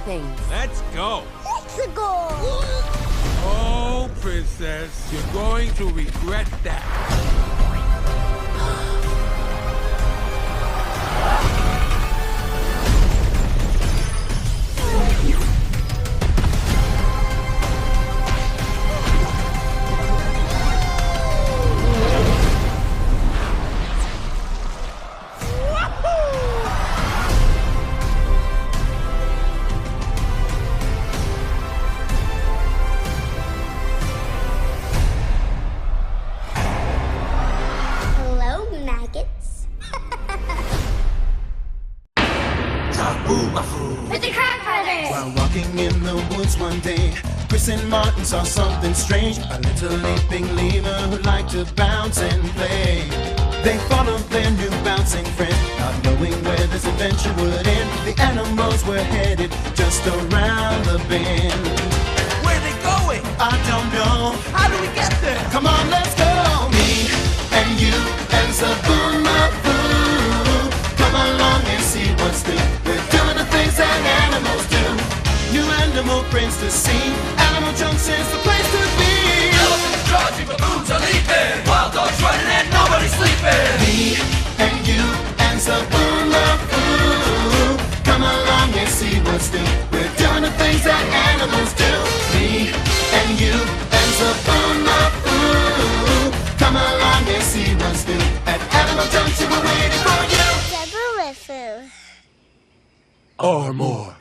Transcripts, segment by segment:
things. Let's go. Let's go. Oh, princess, you're going to regret that. Zoboomafoo. With the Crack Brothers. While walking in the woods one day, Chris and Martin saw something strange. A little leaping lemur who liked to bounce and play. They followed their new bouncing friend, not knowing where this adventure would end. The animals were headed just around the bend. Where are they going? I don't know. How do we get there? Come on, let's go. Me and you and Zoboomafoo. Come along and see what's new. We're doing the things that animals do. New animal friends to see. Animal Junction's the place to be. Elephants charging, baboons are leaping. Wild dogs running and nobody's sleeping. Me and you and Zoboomafoo. Come along and see what's new. We're doing the things that animals do. Me and you and Zoboomafoo. Come along and see what's new. At Animal Junction we're waiting for you. Zoboomafoo. Or more.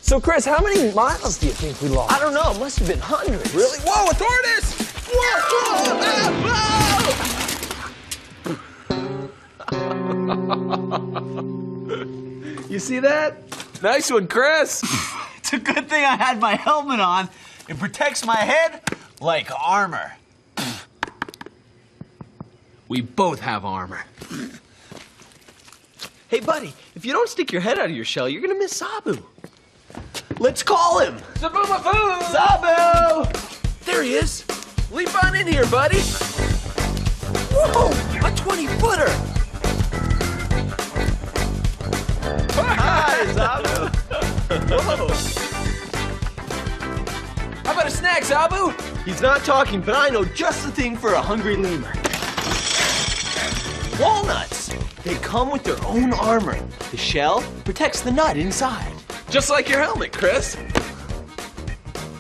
So, Chris, how many miles do you think we lost? I don't know. It must have been hundreds. Really? Whoa, a tortoise! Whoa! You see that? Nice one, Chris. It's a good thing I had my helmet on. It protects my head like armor. We both have armor. Hey, buddy, if you don't stick your head out of your shell, you're gonna miss Zabu. Let's call him. Zoboomafoo! Zabu! There he is. Leap on in here, buddy. Whoa, a 20-footer. Hi, Zabu. Whoa. How about a snack, Zabu? He's not talking, but I know just the thing for a hungry lemur. Walnuts. They come with their own armor. The shell protects the nut inside. Just like your helmet, Chris.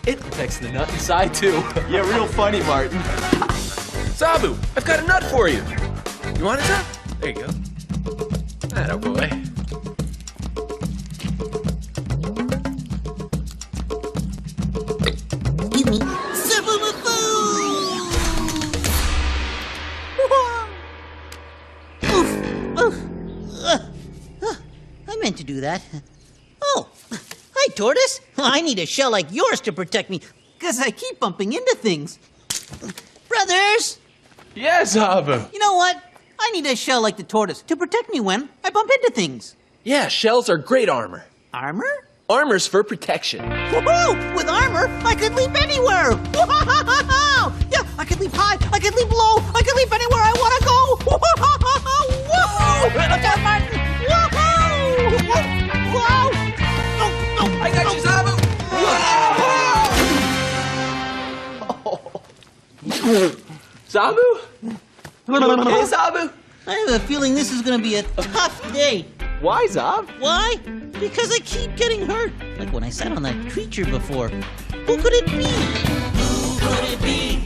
It protects the nut inside, too. Yeah, real funny, Martin. Zabu, I've got a nut for you. You want it, Zab? There you go. Atta boy. Give me Zoboomafoo. I meant to do that. Oh, hi, tortoise. I need a shell like yours to protect me, because I keep bumping into things. Brothers! Yes, Zabu. You know what? I need a shell like the tortoise to protect me when I bump into things. Yeah, shells are great armor. Armor? Armor's for protection. Woohoo! With armor, I could leap anywhere! Whoa! Yeah, I could leap high, I could leap low, I could leap anywhere I want to go! Whoa! Look out, Martin! Whoa! Whoa! I got you, Zabu! Zabu? Hey, Zabu? I have a feeling this is going to be a tough day. Why, Zab? Why? Because I keep getting hurt. Like when I sat on that creature before. Who could it be? Who could it be?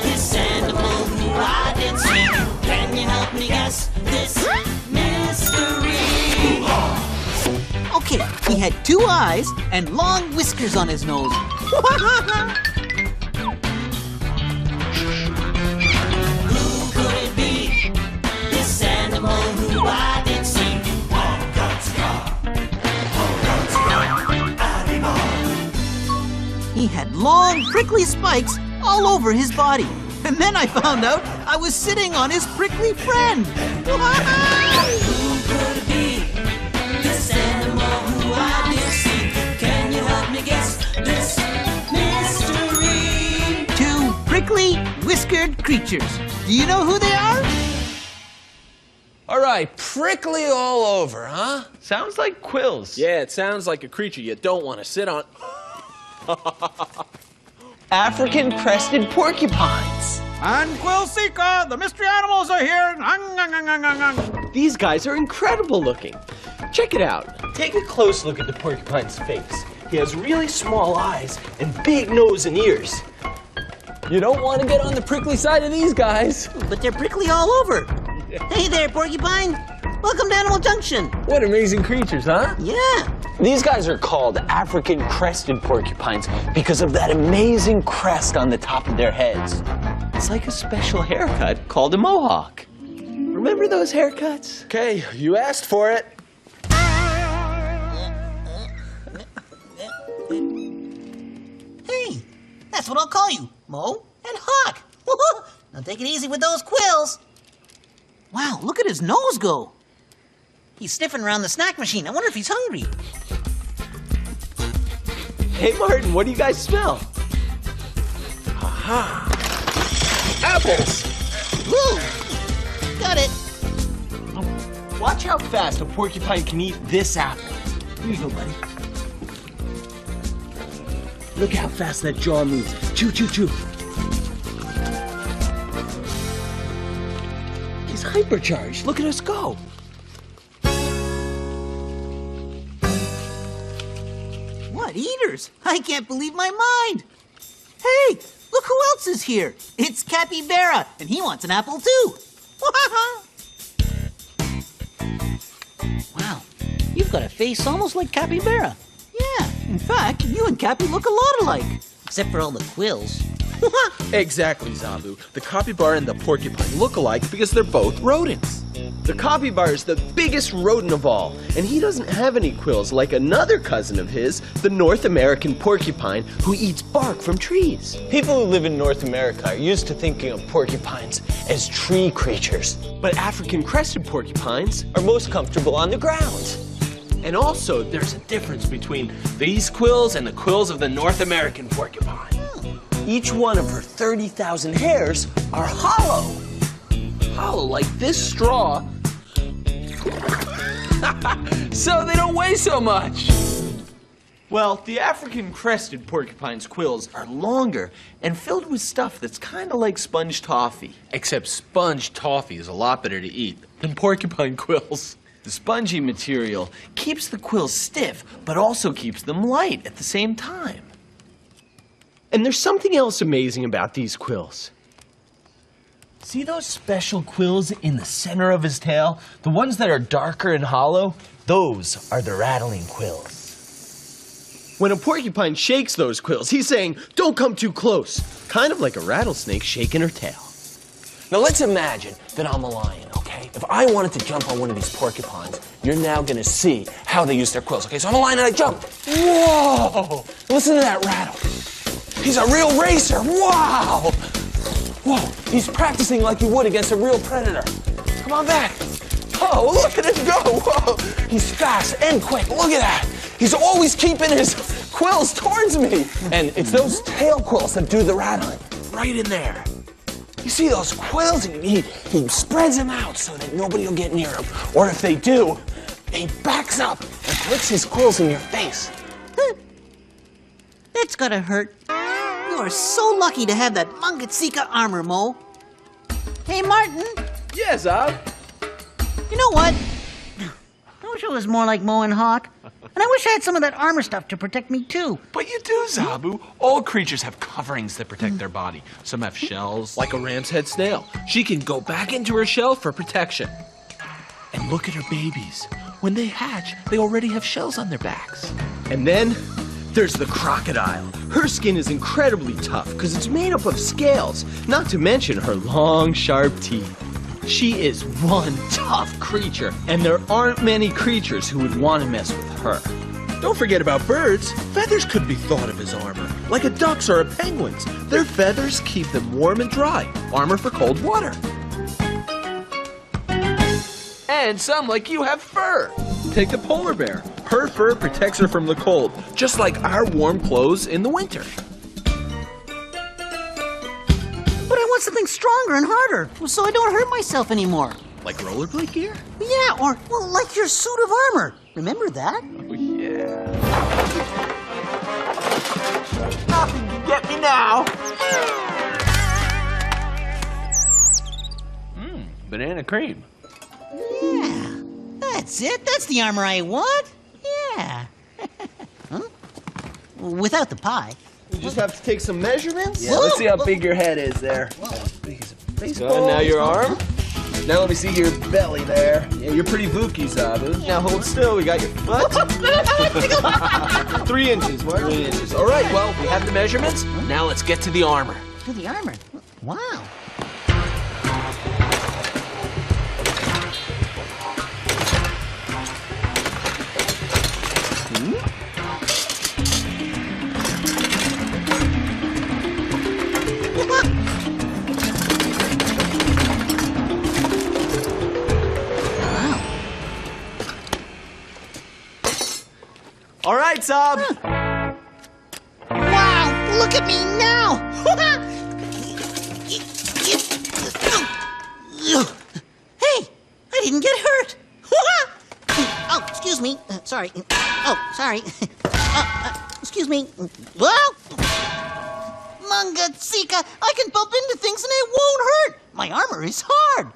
This animal who I didn't see. Can you help me guess this mystery? Okay, he had 2 eyes and long whiskers on his nose. Who could it be? This animal who I didn't see. He had long, prickly spikes all over his body. And then I found out I was sitting on his prickly friend. Who could it be? This animal who I didn't see. Can you help me guess this mystery? 2 prickly, whiskered creatures. Do you know who they are? All right. right, prickly all over, huh? Sounds like quills. Yeah, it sounds like a creature you don't want to sit on. African crested porcupines. And Quill Seeker, the mystery animals are here. These guys are incredible looking. Check it out. Take a close look at the porcupine's face. He has really small eyes and big nose and ears. You don't want to get on the prickly side of these guys. But they're prickly all over. Hey there, porcupine. Welcome to Animal Junction. What amazing creatures, huh? Yeah. These guys are called African crested porcupines because of that amazing crest on the top of their heads. It's like a special haircut called a mohawk. Remember those haircuts? Okay, you asked for it. Hey, that's what I'll call you, Mo and Hawk. Now take it easy with those quills. Wow, look at his nose go. He's sniffing around the snack machine. I wonder if he's hungry. Hey, Martin, what do you guys smell? Apples! Woo! Got it. Watch how fast a porcupine can eat this apple. Here you go, buddy. Look how fast that jaw moves. Chew, chew, chew. He's hypercharged. Look at us go. What eaters? I can't believe my mind. Hey, look who else is here. It's Capybara, and he wants an apple too. Wow, you've got a face almost like Capybara. Yeah, in fact, you and Cappy look a lot alike. Except for all the quills. Exactly, Zabu. The capybara and the porcupine look alike because they're both rodents. The capybara is the biggest rodent of all, and he doesn't have any quills like another cousin of his, the North American porcupine, who eats bark from trees. People who live in North America are used to thinking of porcupines as tree creatures, But African crested porcupines, are most comfortable on the ground. and also there's a difference between these quills and the quills of the North American porcupine. Each one of her 30,000 hairs are hollow. Hollow like this straw, so they don't weigh so much. Well, the African crested porcupine's quills are longer and filled with stuff that's kind of like sponge toffee. Except sponge toffee is a lot better to eat than porcupine quills. The spongy material keeps the quills stiff, but also keeps them light at the same time. And there's something else amazing about these quills. See those special quills in the center of his tail? The ones that are darker and hollow? Those are the rattling quills. When a porcupine shakes those quills, he's saying, don't come too close. Kind of like a rattlesnake shaking her tail. Now let's imagine that I'm a lion, okay? If I wanted to jump on one of these porcupines, you're now gonna see how they use their quills. Okay, so I'm a lion and I jump. Whoa! Listen to that rattle. He's a real racer. Wow! Whoa, he's practicing like he would against a real predator. Come on back. Oh, look at him go. Whoa, he's fast and quick. Look at that. He's always keeping his quills towards me. And it's those tail quills that do the rattling. Right in there. You see those quills? He spreads them out so that nobody will get near him. Or if they do, he backs up and puts his quills in your face. That's gotta hurt. You are so lucky to have that Mangatsika armor, Mo. Hey, Martin. Yeah, Zob. You know what? I wish I was more like Mo and Hawk. And I wish I had some of that armor stuff to protect me, too. But you do, Zabu. All creatures have coverings that protect their body. Some have shells. Like a ram's head snail. She can go back into her shell for protection. And look at her babies. When they hatch, they already have shells on their backs. And then there's the crocodile. Her skin is incredibly tough because it's made up of scales, not to mention her long, sharp teeth. She is one tough creature, and there aren't many creatures who would want to mess with her. Don't forget about birds. Feathers could be thought of as armor, like a duck's or a penguin's. Their feathers keep them warm and dry, armor for cold water. And some, like you, have fur. Take the polar bear. Her fur protects her from the cold, just like our warm clothes in the winter. But I want something stronger and harder, so I don't hurt myself anymore. Like rollerblade gear? Yeah, or, well, like your suit of armor. Remember that? Oh, yeah. Nothing can get me now. Banana cream. Yeah, that's it. That's the armor I want. Yeah. Huh? Without the pie. You just have to take some measurements? Yeah, let's see how big your head is there. Good, now your arm. Now let me see your belly there. Yeah, you're pretty vooky, Zabu. Now hold still, we got your foot. 3 inches, Mark. 3 inches. All right, well, we have the measurements. Now let's get to the armor. To the armor. Wow. All right, Zob. Wow, look at me now. Hey, I didn't get hurt. Oh, excuse me. Sorry. Oh, sorry. Excuse me. Well, Mangatsika, I can bump into things and it won't hurt. My armor is hard.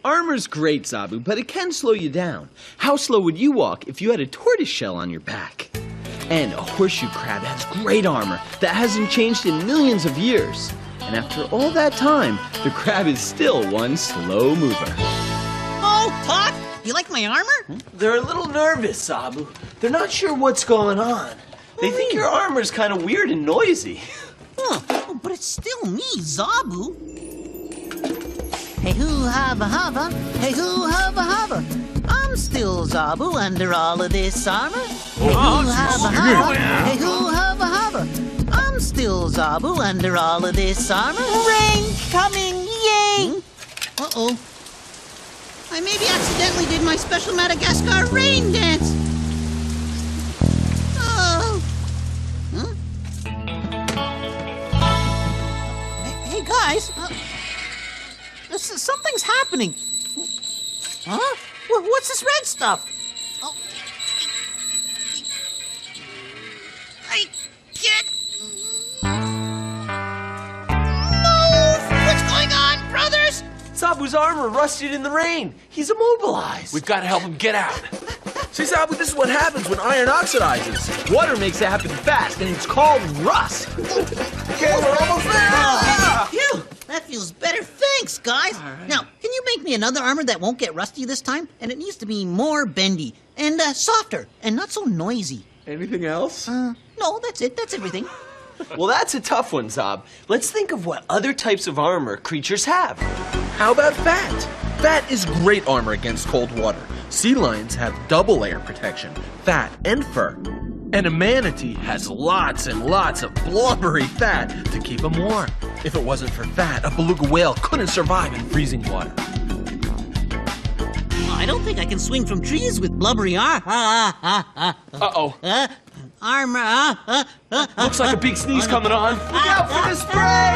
Armor's great, Zabu, but it can slow you down. How slow would you walk if you had a tortoise shell on your back? And a horseshoe crab has great armor that hasn't changed in millions of years. And after all that time, the crab is still one slow mover. Oh, Todd, you like my armor? They're a little nervous, Zabu. They're not sure what's going on. They think your armor's kind of weird and noisy. Huh, but it's still me, Zabu. Hey hoo hava hava, hey hoo hava hava. I'm still Zabu under all of this armor. Hey hoo hava hava, hey hoo hava hava. I'm still Zabu under all of this armor. Rain coming, yay! Uh-oh. I maybe accidentally did my special Madagascar rain dance. Oh. Huh? Hey guys. Something's happening. Huh? What's this red stuff? Oh. I can't move! What's going on, brothers? Zabu's armor rusted in the rain. He's immobilized. We've got to help him get out. See, Zabu, this is what happens when iron oxidizes. Water makes it happen fast, and it's called rust. Okay, we're almost there. Phew, that feels better. Thanks, guys. Right. Now, can you make me another armor that won't get rusty this time? And it needs to be more bendy and softer and not so noisy. Anything else? No, that's it. That's everything. Well, that's a tough one, Zob. Let's think of what other types of armor creatures have. How about fat? Fat is great armor against cold water. Sea lions have double layer protection, fat and fur. And a manatee has lots and lots of blubbery fat to keep him warm. If it wasn't for fat, a beluga whale couldn't survive in freezing water. I don't think I can swing from trees with blubbery armor. Uh-oh. Armor. Looks like a big sneeze coming on. Look out for the spray!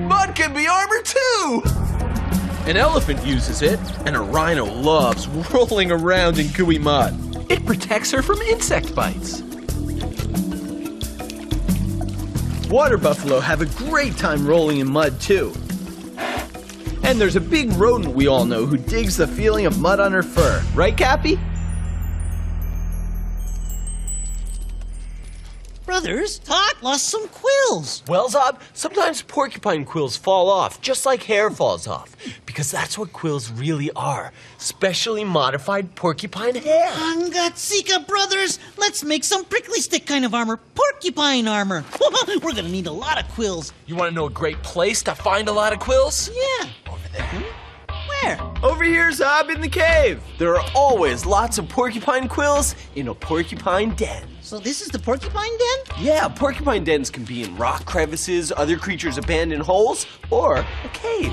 Mud can be armor too! An elephant uses it, and a rhino loves rolling around in gooey mud. It protects her from insect bites. Water buffalo have a great time rolling in mud, too. And there's a big rodent we all know who digs the feeling of mud on her fur. Right, Cappy? Brothers, Todd lost some quills. Well, Zob, sometimes porcupine quills fall off, just like hair falls off. Because that's what quills really are. Specially modified porcupine hair. Angatsika, brothers, let's make some prickly stick kind of armor. Porcupine armor. We're gonna need a lot of quills. You want to know a great place to find a lot of quills? Yeah. Over there. Where? Over here, Zob, in the cave. There are always lots of porcupine quills in a porcupine den. So this is the porcupine den? Yeah, porcupine dens can be in rock crevices, other creatures' abandoned holes, or a cave.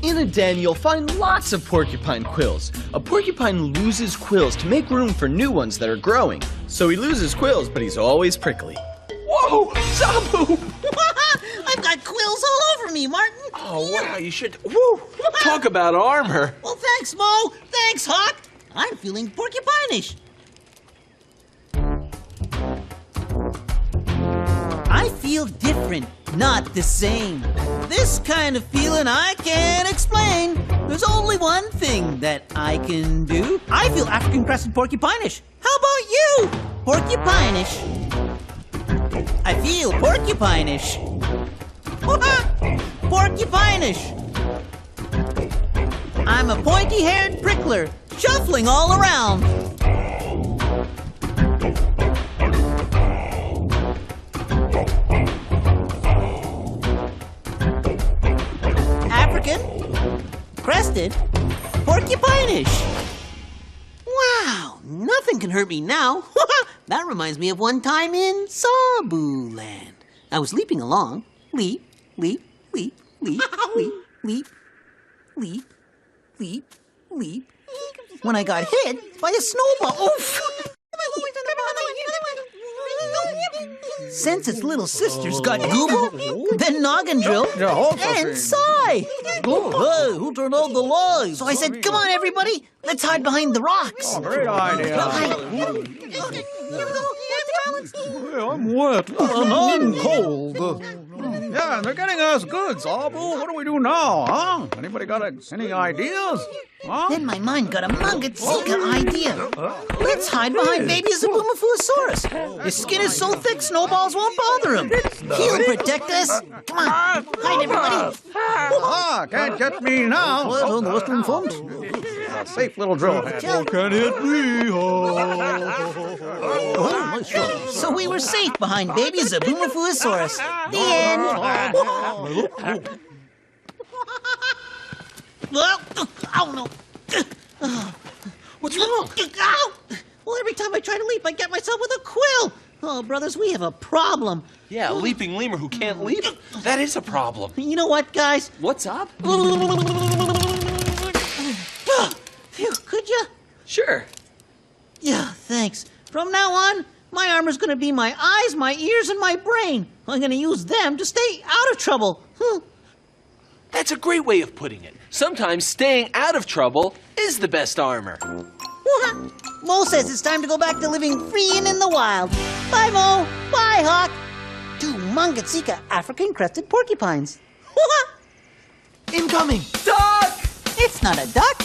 In a den, you'll find lots of porcupine quills. A porcupine loses quills to make room for new ones that are growing. So he loses quills, but he's always prickly. Whoa, Zobo! I've got quills all over me, Martin. Oh, wow, you should. Woo! Talk about armor. Well, thanks, Mo. Thanks, Hawk. I'm feeling porcupine-ish. I feel different, not the same. This kind of feeling I can't explain. There's only one thing that I can do. I feel African crested porcupine-ish. How about you? Porcupine-ish. I feel porcupine-ish. Porcupine-ish. I'm a pointy-haired prickler, shuffling all around. African, crested, porcupine-ish. Wow, nothing can hurt me now. That reminds me of one time in Zobooland. I was leaping along. Leap, leap, leap, leap, leap, leap, leap, leap, leap. When I got hit by a snowball. Oof! Since its little sisters got Google, then Noggin Drill, and Sigh. Hey, who turned on the lights? So I said, come on, everybody, let's hide behind the rocks. Oh, great idea. I'm wet and I'm cold. Yeah, they're getting us good, Zobo. What do we do now, huh? Anybody got any ideas? Huh? Then my mind got a Mungatsika idea. Let's hide behind baby Zoboomafoo. His skin is so thick, snowballs won't bother him. He'll protect us. Come on, hide, everybody. Ah, can't get me now. What on the Western Front? A safe little drill. Can't hit me. So we were safe behind baby Zoboomafoo. The end. Well, oh no. What's wrong? Ow! Well, every time I try to leap, I get myself with a quill. Oh, brothers, we have a problem. Yeah, a leaping lemur who can't leap? That is a problem. You know what, guys? What's up? Phew, could you? Sure. Yeah, thanks. From now on, my armor's gonna be my eyes, my ears, and my brain. I'm gonna use them to stay out of trouble. That's a great way of putting it. Sometimes staying out of trouble is the best armor. Mo says it's time to go back to living free and in the wild. Bye, Mo. Bye, Hawk. 2 Mungatsika African crested porcupines. Incoming! Duck! It's not a duck.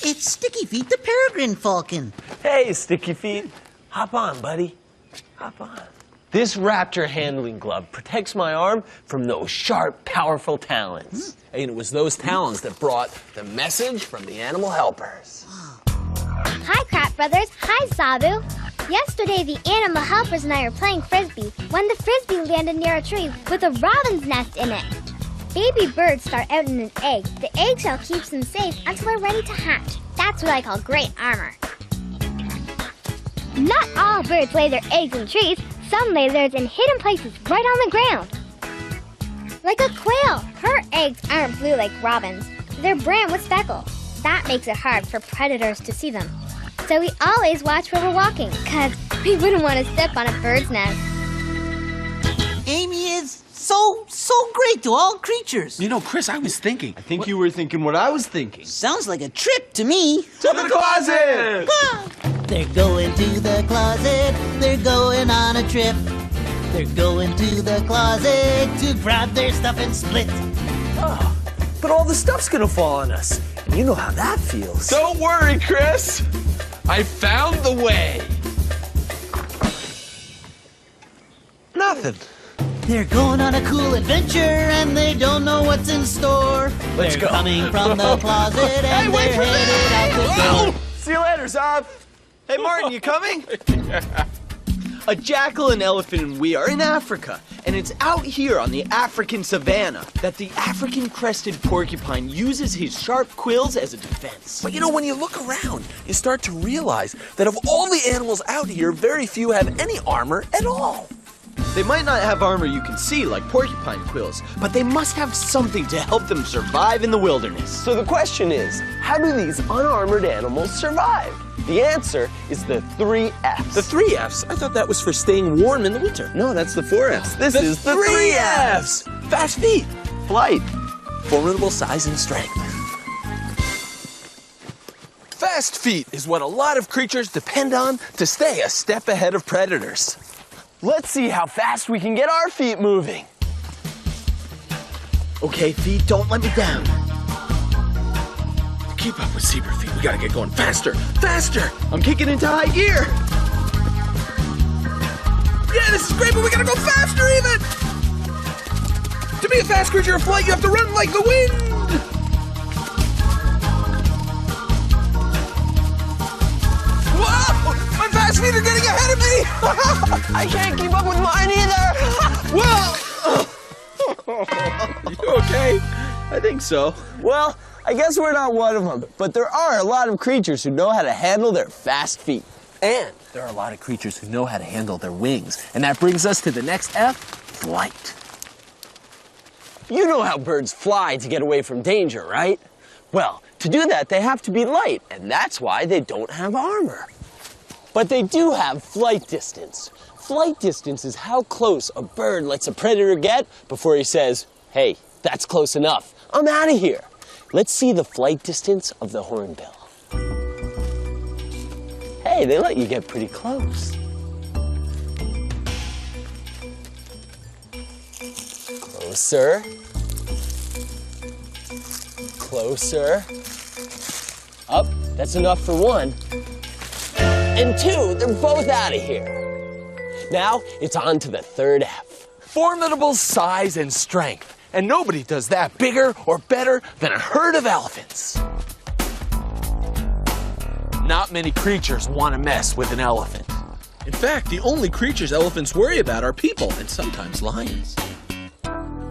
It's Sticky Feet the peregrine falcon. Hey, Sticky Feet. Hop on, buddy. Hop on. This raptor handling glove protects my arm from those sharp, powerful talons. And it was those talons that brought the message from the animal helpers. Hi, Crap Brothers. Hi, Zabu. Yesterday, the animal helpers and I were playing Frisbee when the Frisbee landed near a tree with a robin's nest in it. Baby birds start out in an egg. The eggshell keeps them safe until they're ready to hatch. That's what I call great armor. Not all birds lay their eggs in trees. Some lay theirs in hidden places right on the ground. Like a quail. Her eggs aren't blue like robins. They're brown with speckles. That makes it hard for predators to see them. So we always watch where we're walking, because we wouldn't want to step on a bird's nest. Amy is so great to all creatures. You know, Chris, I was thinking. I think you were thinking what I was thinking. Sounds like a trip to me. To the closet! They're going to the closet. They're going on a trip. They're going to the closet to grab their stuff and split. Oh, but all the stuff's gonna fall on us. And you know how that feels. Don't worry, Chris. I found the way. Nothing. They're going on a cool adventure and they don't know what's in store. Let's they're go. coming from the closet and wait they're for me! headed out the door. See you later, Zob. Hey, Martin, you coming? A jackal, an elephant, and we are in Africa. And it's out here on the African savanna that the African crested porcupine uses his sharp quills as a defense. But you know, when you look around, you start to realize that of all the animals out here, very few have any armor at all. They might not have armor you can see like porcupine quills, but they must have something to help them survive in the wilderness. So the question is, how do these unarmored animals survive? The answer is the 3 Fs. The 3 Fs? I thought that was for staying warm in the winter. No, that's the 4 Fs. This is the 3 Fs. Fast feet, Flight. formidable size and strength. Fast feet is what a lot of creatures depend on to stay a step ahead of predators. Let's see how fast we can get our feet moving. Okay, feet, don't let me down. To keep up with zebra feet, we gotta get going faster, faster! I'm kicking into high gear. Yeah, this is great, but we gotta go faster even! To be a fast creature of flight, you have to run like the wind! Whoa! My fast feet are getting ahead of me! I can't keep up with mine either. Whoa! You okay? I think so. Well, I guess we're not one of them, but there are a lot of creatures who know how to handle their fast feet. And there are a lot of creatures who know how to handle their wings. And that brings us to the next F, flight. You know how birds fly to get away from danger, right? Well, to do that, they have to be light, and that's why they don't have armor. But they do have flight distance. Flight distance is how close a bird lets a predator get before he says, hey, that's close enough. I'm out of here. Let's see the flight distance of the hornbill. Hey, they let you get pretty close. Closer. Closer. Up, that's enough for 1. And 2, they're both out of here. Now, it's on to the 3rd F. Formidable size and strength. And nobody does that bigger or better than a herd of elephants. Not many creatures want to mess with an elephant. In fact, the only creatures elephants worry about are people and sometimes lions.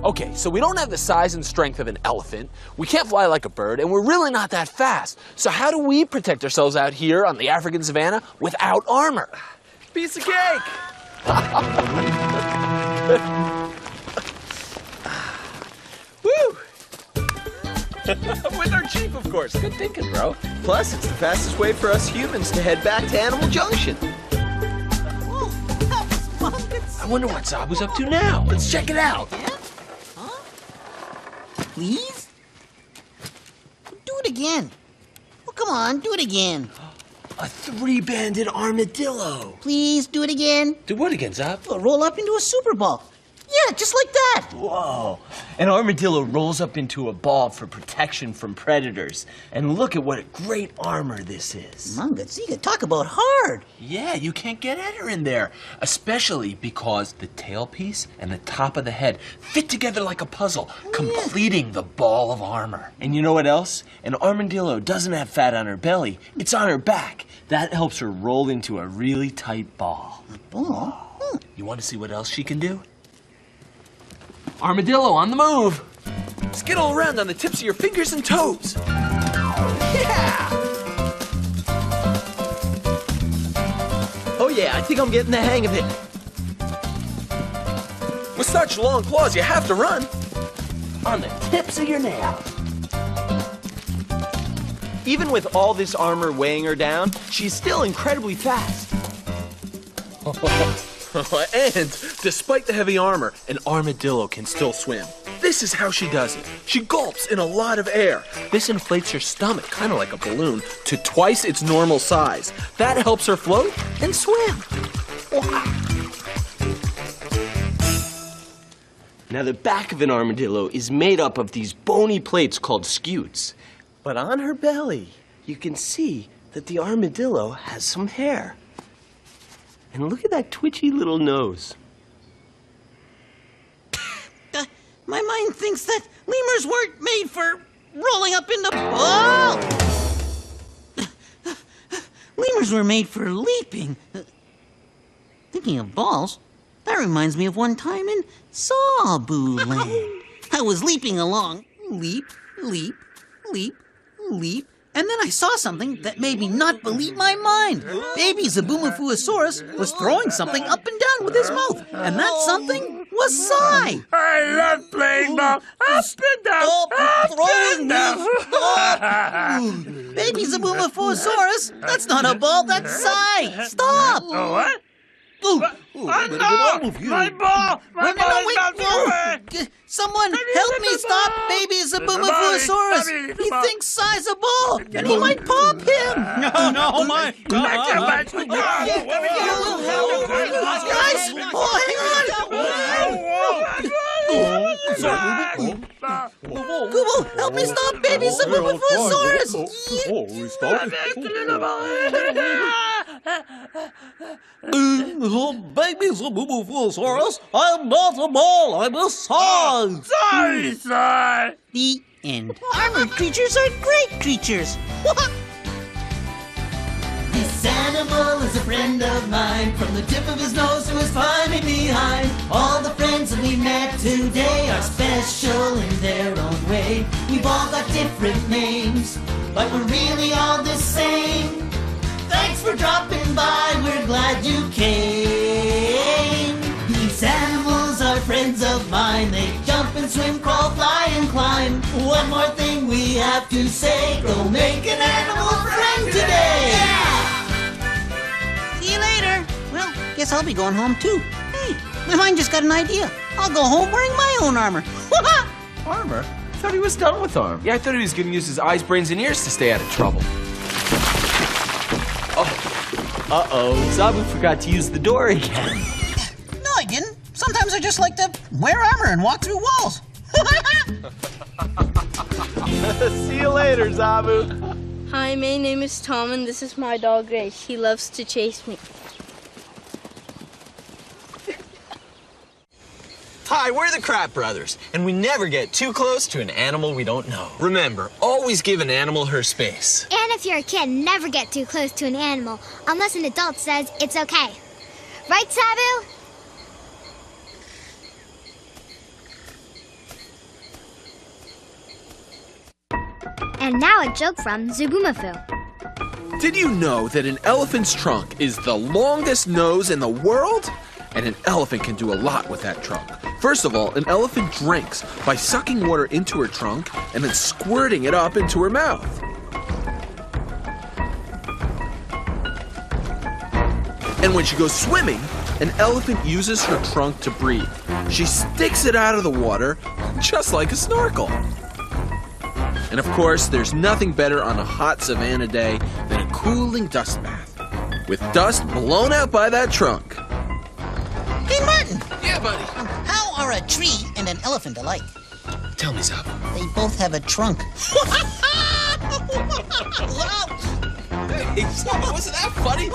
Okay, so we don't have the size and strength of an elephant, we can't fly like a bird, and we're really not that fast. So how do we protect ourselves out here on the African savannah without armor? Piece of cake! Woo! With our chief, of course. Good thinking, bro. Plus, it's the fastest way for us humans to head back to Animal Junction. Oh, that was fun. I wonder what Zobo's up to now. Let's check it out. Yeah? Huh? Please? Do it again. Oh, come on, do it again. A 3-banded armadillo. Please do it again. Do what again, Zob? We'll roll up into a Super Ball. Yeah, just like that. Whoa. An armadillo rolls up into a ball for protection from predators. And look at what a great armor this is. Mangazika, talk about hard. Yeah, you can't get at her in there. Especially because the tailpiece and the top of the head fit together like a puzzle, completing the ball of armor. And you know what else? An armadillo doesn't have fat on her belly. It's on her back. That helps her roll into a really tight ball. A ball? You want to see what else she can do? Armadillo on the move. Skittle around on the tips of your fingers and toes. Yeah! Oh yeah, I think I'm getting the hang of it. With such long claws, you have to run. On the tips of your nails. Even with all this armor weighing her down, she's still incredibly fast. And despite the heavy armor, an armadillo can still swim. This is how she does it. She gulps in a lot of air. This inflates her stomach, kind of like a balloon, to twice its normal size. That helps her float and swim. Now the back of an armadillo is made up of these bony plates called scutes. But on her belly, you can see that the armadillo has some hair. And look at that twitchy little nose. My mind thinks that lemurs weren't made for rolling up in the... Oh! Lemurs were made for leaping. Thinking of balls, that reminds me of one time in Zobooland. I was leaping along. Leap, leap, leap, leap. And then I saw something that made me not believe my mind. Baby Zoboomafoo was throwing something up and down with his mouth. And that something was Psy. I love playing ball. Up and down. Up and down. Baby Zoboomafoo, that's not a ball, that's Psy. Stop. Oh, what? Ooh. My ball! My ball is about to work! Someone help me stop Baby Zoboomafoo. He thinks Psy's a ball, and he might pop him. No, my God. Guys, hang on. Google, help me stop Baby Zoboomafoo. Baby Zoboomafoo, I'm not a ball, I'm a Psy. Sorry, Psy. The end. Armored creatures are great creatures. This animal is a friend of mine, from the tip of his nose to his climbing behind. All the friends that we met today are special in their own way. We've all got different names, but we're really all the same. Thanks for dropping by, we're glad you came. These animals are friends of mine. They jump and swim, crawl, fly and climb. One more thing we have to say, go make an animal friend today. See you later. Well, guess I'll be going home too. Hey, my mind just got an idea. I'll go home wearing my own armor. Armor? I thought he was done with armor. Yeah, I thought he was gonna use his eyes, brains, and ears to stay out of trouble. Uh-oh, Zabu forgot to use the door again. No, I didn't. Sometimes I just like to wear armor and walk through walls. See you later, Zabu. Hi, my name is Tom, and this is my dog, Grace. He loves to chase me. Hi, we're the Crap Brothers, and we never get too close to an animal we don't know. Remember, always give an animal her space. And if you're a kid, never get too close to an animal unless an adult says it's okay. Right, Sabu? And now a joke from Zoboomafoo. Did you know that an elephant's trunk is the longest nose in the world? And an elephant can do a lot with that trunk. First of all, an elephant drinks by sucking water into her trunk and then squirting it up into her mouth. And when she goes swimming, an elephant uses her trunk to breathe. She sticks it out of the water just like a snorkel. And of course, there's nothing better on a hot savanna day than a cooling dust bath, with dust blown out by that trunk. Hey, Martin. Yeah, buddy. How are a tree and an elephant alike? Tell me, Zabu. They both have a trunk. Hey, Zabu, wasn't that funny?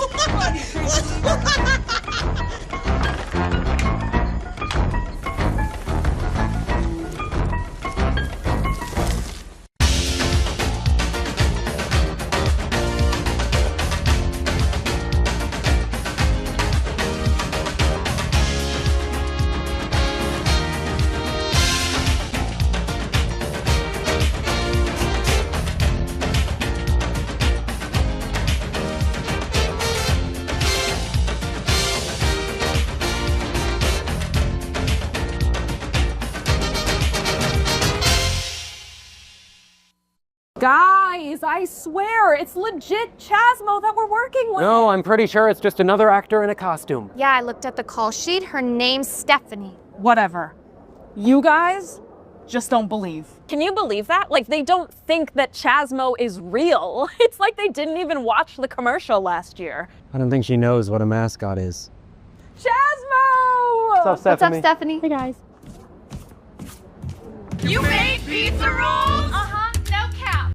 Guys, I swear, it's legit Chasmo that we're working with. No, I'm pretty sure it's just another actor in a costume. Yeah, I looked at the call sheet. Her name's Stephanie. Whatever. You guys just don't believe. Can you believe that? Like, they don't think that Chasmo is real. It's like they didn't even watch the commercial last year. I don't think she knows what a mascot is. Chasmo! What's up, Stephanie? What's up, Stephanie? Hey, guys. You made pizza rolls? No cap.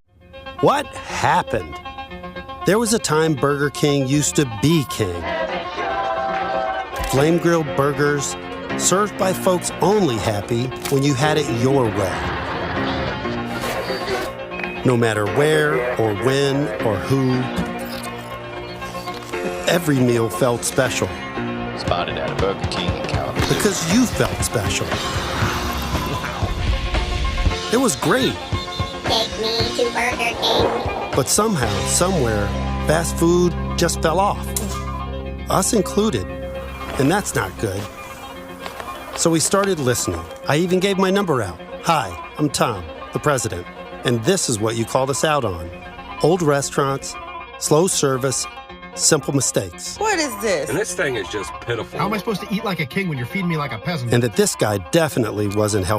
What happened? There was a time Burger King used to be king. Flame grilled burgers, served by folks only happy when you had it your way. No matter where or when or who, every meal felt special. Spotted at a Burger King in Kalamazoo. Because you felt special. It was great. Take me to Burger King. But somehow, somewhere, fast food just fell off. Us included. And that's not good. So we started listening. I even gave my number out. Hi, I'm Tom, the president. And this is what you called us out on. Old restaurants, slow service, simple mistakes. What is this? And this thing is just pitiful. How am I supposed to eat like a king when you're feeding me like a peasant? And that this guy definitely wasn't helping